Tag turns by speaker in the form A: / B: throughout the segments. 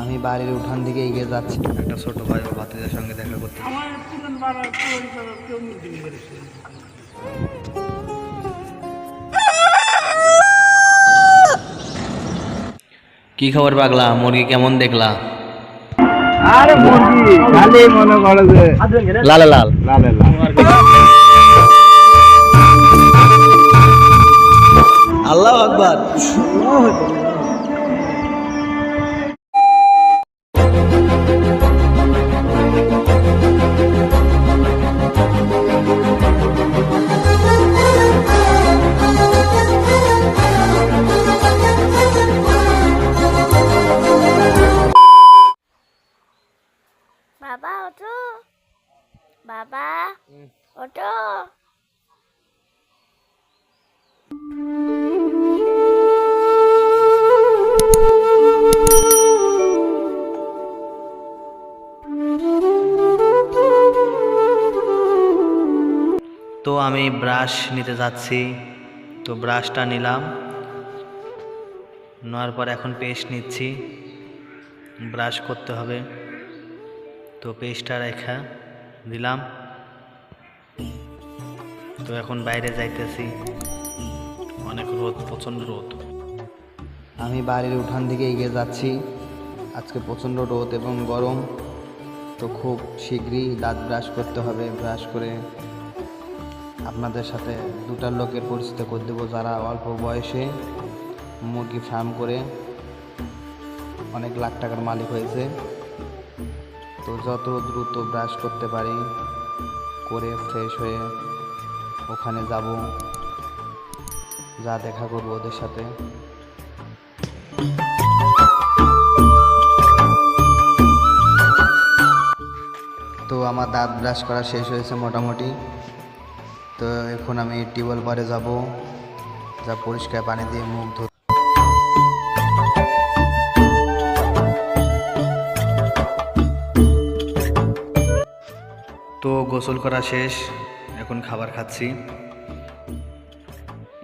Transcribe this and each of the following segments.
A: আমি বাড়ির উঠান দিকে এগিয়ে যাচ্ছি, একটা ছোট ভাই ও ভাতিজার সঙ্গে দেখা করতে। কি খবর পাগলা, মুরগি কেমন দেখলা?
B: আরে মুরগি খালি মনে করে যে
A: লালে লাল
B: লালে লাল।
A: আল্লাহু আকবার।
C: বাবা ওঠো, বাবা ওঠো।
A: তো আমি ব্রাশ নিতে যাচ্ছি, তো ব্রাশটা নিলাম, নেওয়ার পর এখন পেস্ট নিচ্ছি, ব্রাশ করতে হবে। তো পেস্টটা রেখা দিলাম। তো এখন বাইরে যাইতেছি, অনেক রোদ, প্রচণ্ড রোদ। আমি বাড়ির উঠান দিকে এগিয়ে যাচ্ছি। আজকে প্রচণ্ড রোদ এবং গরম, তো খুব শীঘ্রই দাঁত ব্রাশ করতে হবে। ব্রাশ করে আপনাদের সাথে দুটার লোকের পরিচিত করে দেবো, যারা অল্প বয়সে মুরগি ফার্ম করে অনেক লাখ টাকার মালিক হয়েছে। তো যত দ্রুত ব্রাশ করতে পারি করে ফ্রেশ হয়ে ওখানে যাব, যা দেখা করবো ওদের সাথে। তো আমার দাঁত ব্রাশ করা শেষ হয়েছে মোটামুটি। তো এখন আমি টিউবওয়েল পাড়ে যাব, যা পরিষ্কার পানি দিয়ে মুখ ধুতে। তো গোসল করা শেষ, এখন খাবার খাচ্ছি।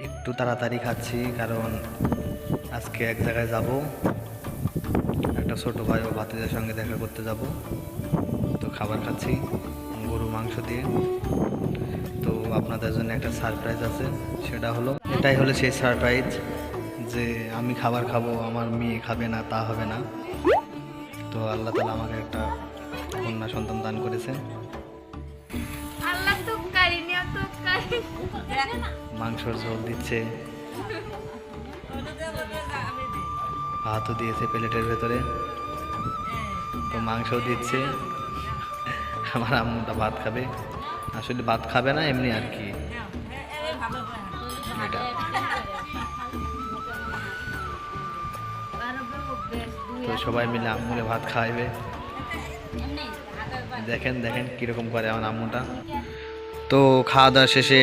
A: একটু তাড়াতাড়ি খাচ্ছি কারণ আজকে এক জায়গায় যাব, একটা ছোট ভাই ও ভাতিজার সঙ্গে দেখা করতে যাব। তো খাবার খাচ্ছি গরু মাংস দিয়ে। তো আপনাদের জন্য একটা সারপ্রাইজ আছে, সেটা হলো এটাই হলো সেই সারপ্রাইজ যে আমি খাবার খাবো, আমার মেয়ে খাবে না তা হবে না। তো আল্লাহ তাআলা আমাকে একটা কন্যা সন্তান দান করেছেন। মাংসর ঝোল দিচ্ছে, ভাতও দিয়েছে প্লেটের ভেতরে, তো মাংসও দিচ্ছে। আমার আম্মুটা ভাত খাবে, আসলে ভাত খাবে না এমনি আর কি। এটা তো সবাই মিলে আম্মুরে ভাত খাওয়াইবে। দেখেন দেখেন কীরকম করে আমার আম্মুটা। তো খাওয়া দাওয়া শেষে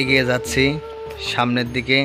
A: এগিয়ে যাচ্ছি সামনের দিকে।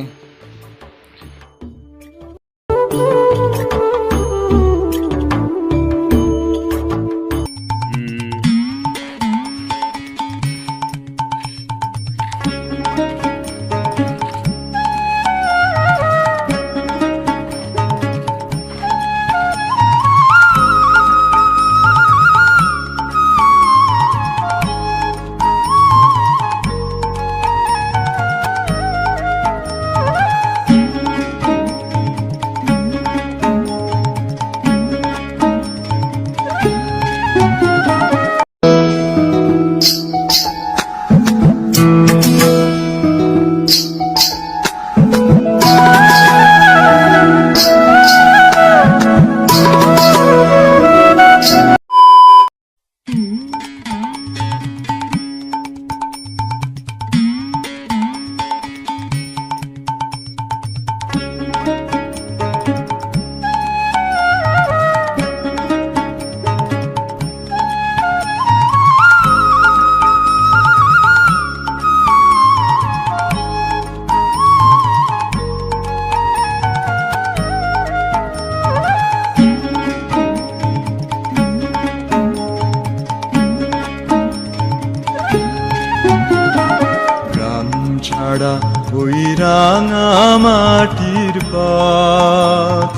D: ছাড়া ওই রাঙা মাটির পথ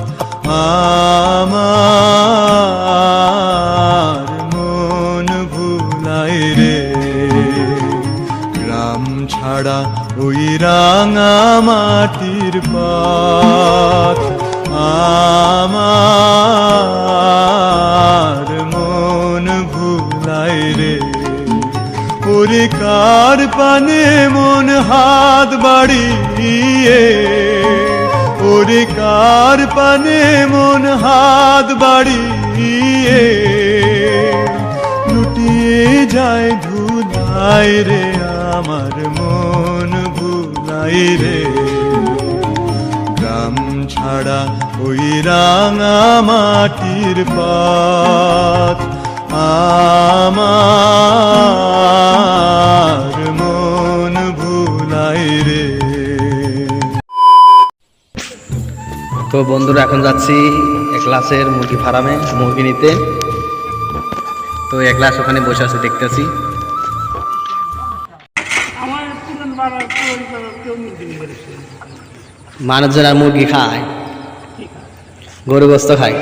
D: আমার ওই রাঙা মাটির পথ আমার মন ভুলাই রে। ওরে কার পানে মন হাত বাড়িয়ে, ওরে কার পানে মন হাত বাড়িয়ে লুটিয়ে যায় ধুলাই রে, আমার মন ভুলাই রে। গ্রাম ছাড়া ওই রাঙা মাটির পথ আমার মন ভুলাই রে।
A: তো বন্ধুরা এখন যাচ্ছি একলাসের মুরগি ফার্মে মুরগি নিতে। তো একলাস ওখানে বসে আছে দেখতেছি। মানুষজন আর মুরগি খায়, গরু গোস্ত খায়,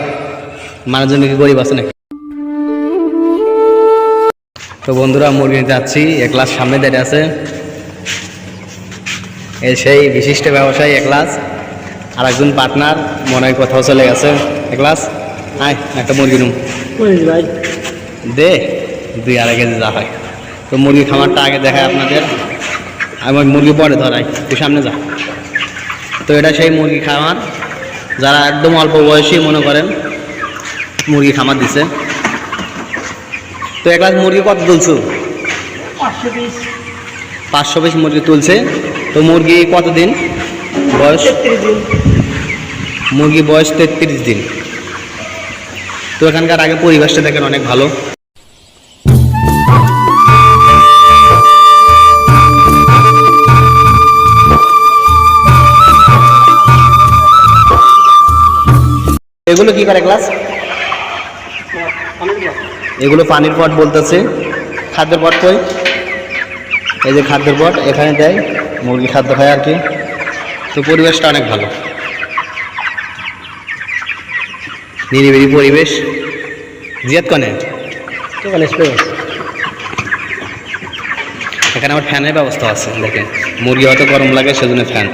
A: মানুষজন কি গরিব আছে নাকি? তো বন্ধুরা মুরগি নিতে যাচ্ছি, একলাস সামনে দাঁড়িয়ে আছে। এই সেই বিশিষ্ট ব্যবসায়ী একলাস, আর একজন পার্টনার মনে হয় কোথাও চলে গেছে। একলাস আয় একটা মুরগি নুম
B: ভাই
A: দে, 2-2.5 কেজি যা হয়। তো মুরগি খামারটা আগে দেখায় আপনাদের, আমার মুরগি পরে ধরাই, তুই সামনে যা। তো এটা সেই মুরগি খামার, যারা একদম অল্প বয়সী মনে করেন মুরগি খামার দিছে। তো একলাস মুরগি কত তুলছো? 500 পিস মুরগি তুলছে। তো মুরগি কতদিন বয়স? মুরগি বয়স 33 দিন। তো এখানকার আগে পরিবেশটা দেখেন অনেক ভালো। এগুলো কি করে ক্লাস? এগুলো পানির পট বলতেছে। খাদ্যের পট কই? এই যে খাদ্যের পট, এখানে দেয়, মুরগি খাদ্য খায় আর কি। তো পরিবেশটা অনেক ভালো, নিরিবিলি পরিবেশ। জিয়াত কনে এখানে আমার ফ্যানের ব্যবস্থা আছে দেখেন, মুরগি হয়তো গরম লাগে সেজন্য ফ্যান।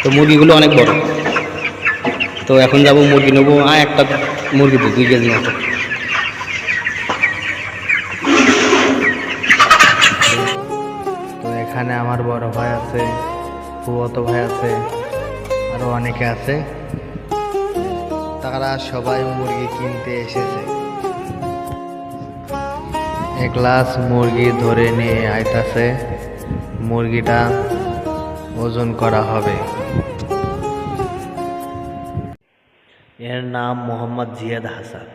A: তো মুরগিগুলো অনেক বড়। তো এখন যাবো মুরগি নেবো, একটা মুরগি তো 2 কেজি মতো। তো এখানে আমার বড় ভাই আছে, ফুফাতো ভাই আছে, আরও অনেকে আছে। তারা সবাই মুরগি কিনতে এসেছে। একলাস মুরগি ধরে নিয়ে আইতাছে, মুরগিটা ওজন করা হবে। এর নাম মোহাম্মদ জিয়াদ হাসান।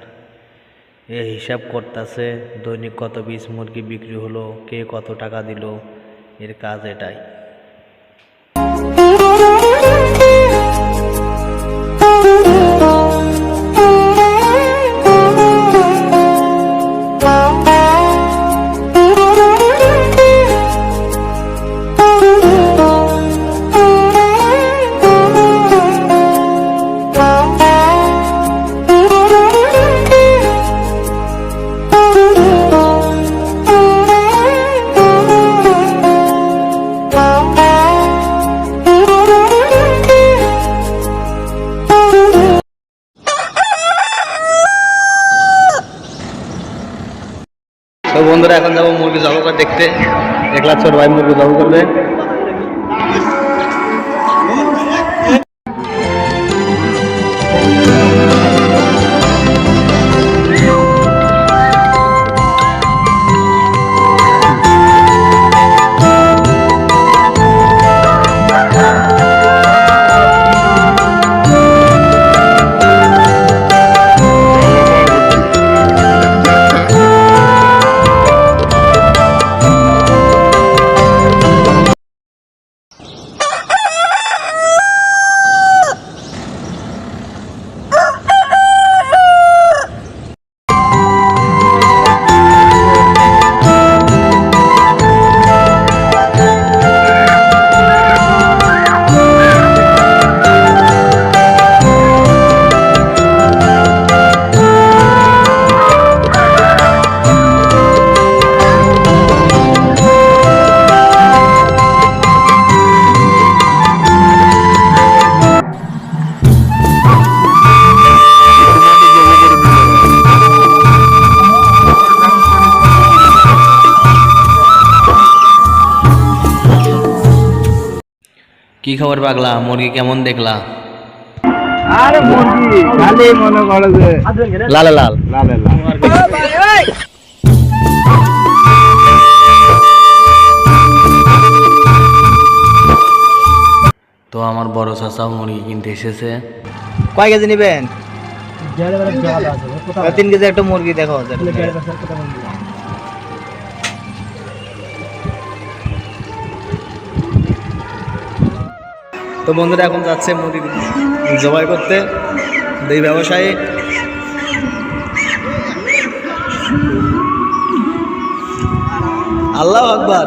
A: এ হিসাব করতেছে দৈনিক কত পিস মুরগি বিক্রি হলো, কে কত টাকা দিল, এর কাজ এটাই। তো বন্ধুরা এখন যাবো মুরগি জবাই করে দেখতে। একলাস ছোট ভাই মুরগি জবাই করবে। কি খবর পাগলা, মুরগি কেমন দেখলা?
B: আরে মুরগি খালি মনে করো যে
A: লাল লাল।
B: লাল লাল।
A: তো আমার বড় চাচা মুরগি কিনতে এসেছে।
B: কয় কেজি নেবেন? 3 কেজি একটা মুরগি দেখো।
A: তো বন্ধুরা এখন যাচ্ছে মুরগি জবাই করতে। এই ব্যবসায়ী আল্লাহু আকবার।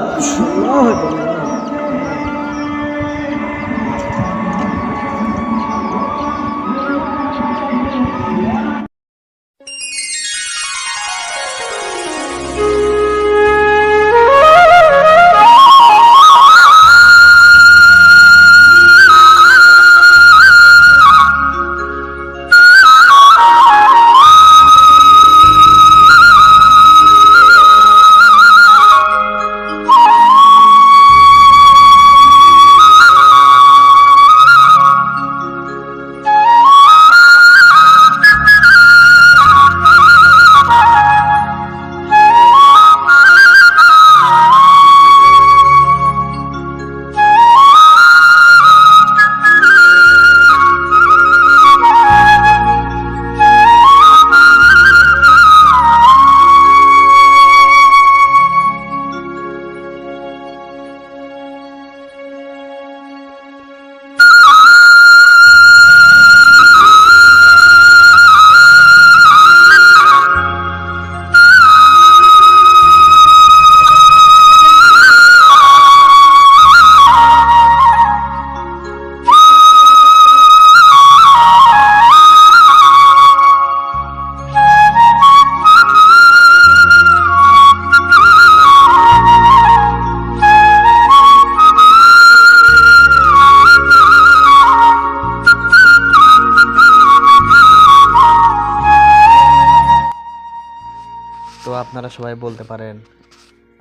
A: তো আপনারা সবাই বলতে পারেন,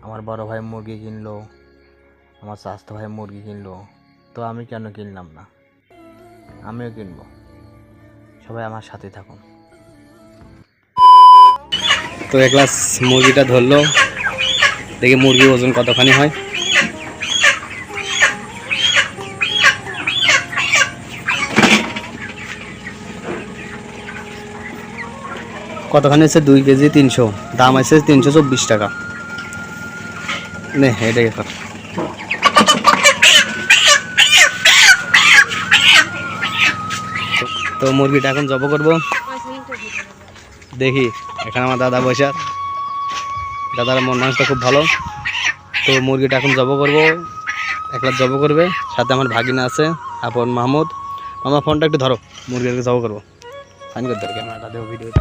A: আমার বড় ভাই মুরগি কিনলো, আমার চাচাতো ভাই মুরগি কিনলো, তো আমি কেন কিনলাম না? আমিও কিনবো। সবাই আমার সাথে থাকুন। তো এক গ্লাস মুরগিটা ধরলো, দেখি মুরগির ওজন কতখানি হয়। কতখানি আছে? 2 কেজি 300, দাম আছে 324 টাকা। নে এটাকে কর। তো মুরগিটা এখন জব করবো। দেখি এখানে আমার দাদা বসে, দাদার মন মানসটা খুব ভালো। তো মুরগিটা এখন জব করবো, একলা জব করবে, সাথে আমার ভাগিনা আছে আপন মাহমুদ। আমার ফোনটা একটু ধরো, মুরগিটাকে জব করবো। ফাইন করতে হবে ক্যামেরাটা, দেবো ভিডিও।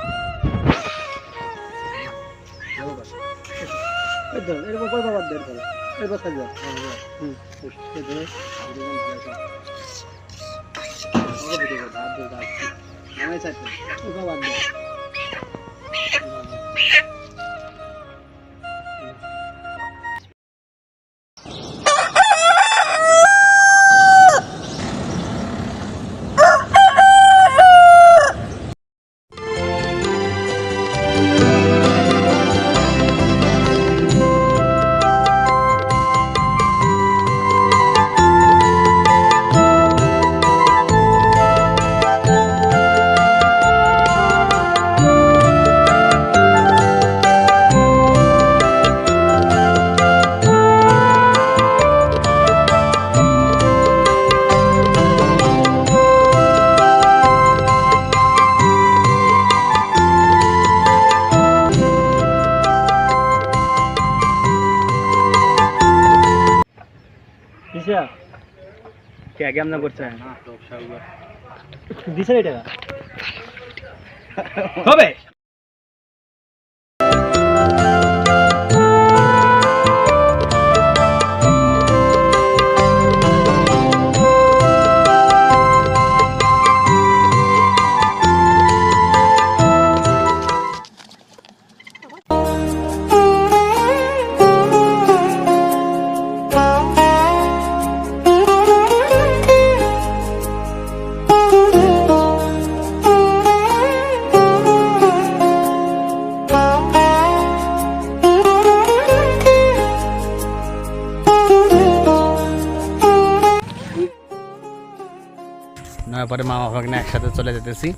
A: কেমন করছেন? দিছেন এটা হবে। নেওয়ার পরে মা বাবাকে নিয়ে একসাথে চলে যেতেছি।